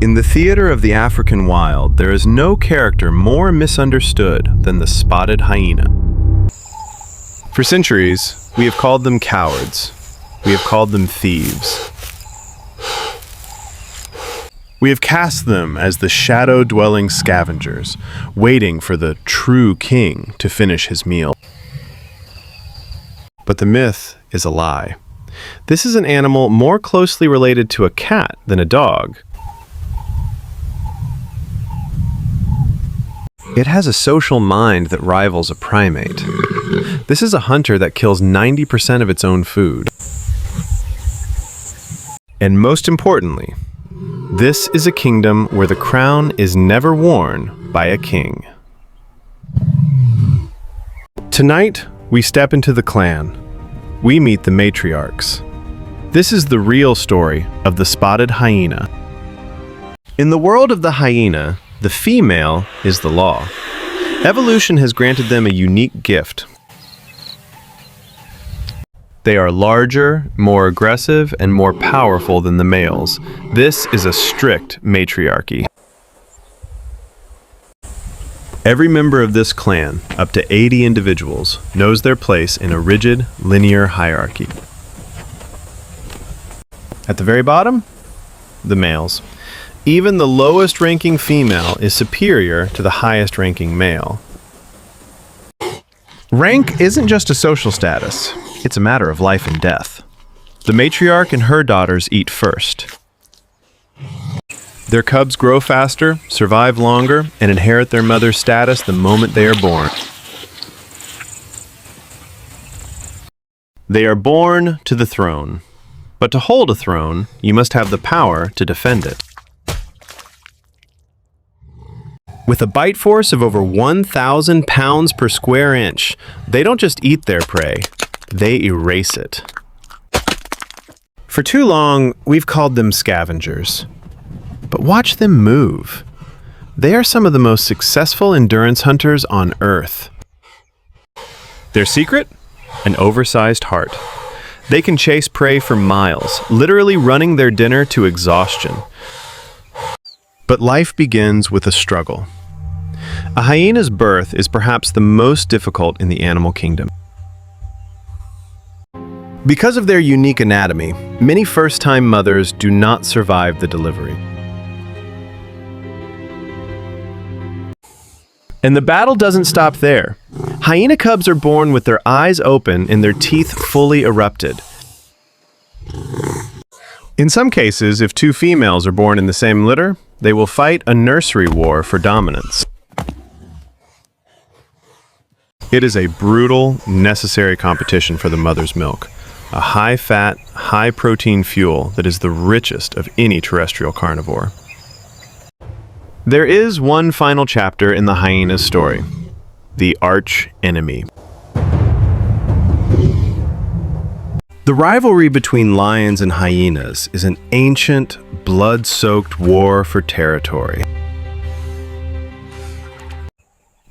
In the theater of the African wild, there is no character more misunderstood than the spotted hyena. For centuries, we have called them cowards. We have called them thieves. We have cast them as the shadow-dwelling scavengers, waiting for the true king to finish his meal. But the myth is a lie. This is an animal more closely related to a cat than a dog. It has a social mind that rivals a primate. This is a hunter that kills 90% of its own food. And most importantly, this is a kingdom where the crown is never worn by a king. Tonight, we step into the clan. We meet the matriarchs. This is the real story of the spotted hyena. In the world of the hyena, the female is the law. Evolution has granted them a unique gift. They are larger, more aggressive, and more powerful than the males. This is a strict matriarchy. Every member of this clan, up to 80 individuals, knows their place in a rigid, linear hierarchy. At the very bottom, the males. Even the lowest-ranking female is superior to the highest-ranking male. Rank isn't just a social status, it's a matter of life and death. The matriarch and her daughters eat first. Their cubs grow faster, survive longer, and inherit their mother's status the moment they are born. They are born to the throne. But to hold a throne, you must have the power to defend it. With a bite force of over 1,000 pounds per square inch, they don't just eat their prey, they erase it. For too long, we've called them scavengers. But watch them move. They are some of the most successful endurance hunters on Earth. Their secret? An oversized heart. They can chase prey for miles, literally running their dinner to exhaustion. But life begins with a struggle. A hyena's birth is perhaps the most difficult in the animal kingdom. Because of their unique anatomy, many first-time mothers do not survive the delivery. And the battle doesn't stop there. Hyena cubs are born with their eyes open and their teeth fully erupted. In some cases, if two females are born in the same litter, they will fight a nursery war for dominance. It is a brutal, necessary competition for the mother's milk, a high-fat, high-protein fuel that is the richest of any terrestrial carnivore. There is one final chapter in the hyena's story, the arch-enemy. The rivalry between lions and hyenas is an ancient, blood-soaked war for territory.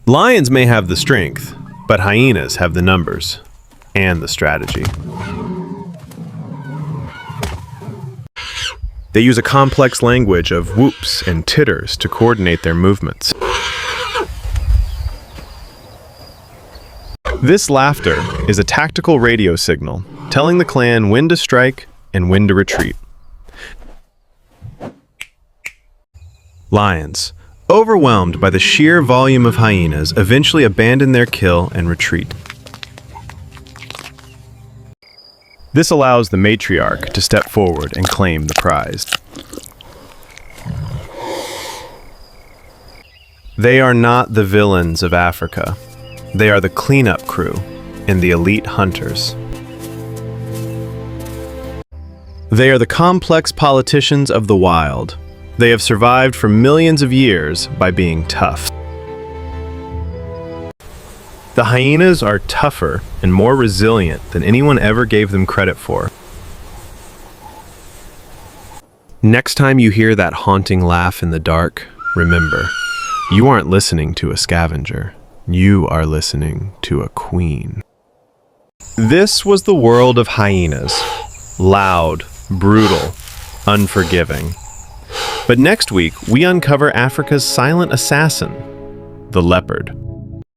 Lions may have the strength, but hyenas have the numbers and the strategy. They use a complex language of whoops and titters to coordinate their movements. This laughter is a tactical radio signal, telling the clan when to strike and when to retreat. Lions, overwhelmed by the sheer volume of hyenas, eventually abandon their kill and retreat. This allows the matriarch to step forward and claim the prize. They are not the villains of Africa. They are the cleanup crew and the elite hunters. They are the complex politicians of the wild. They have survived for millions of years by being tough. The hyenas are tougher and more resilient than anyone ever gave them credit for. Next time you hear that haunting laugh in the dark, remember, you aren't listening to a scavenger. You are listening to a queen. This was the world of hyenas. Loud, brutal, unforgiving. But next week, we uncover Africa's silent assassin, the leopard.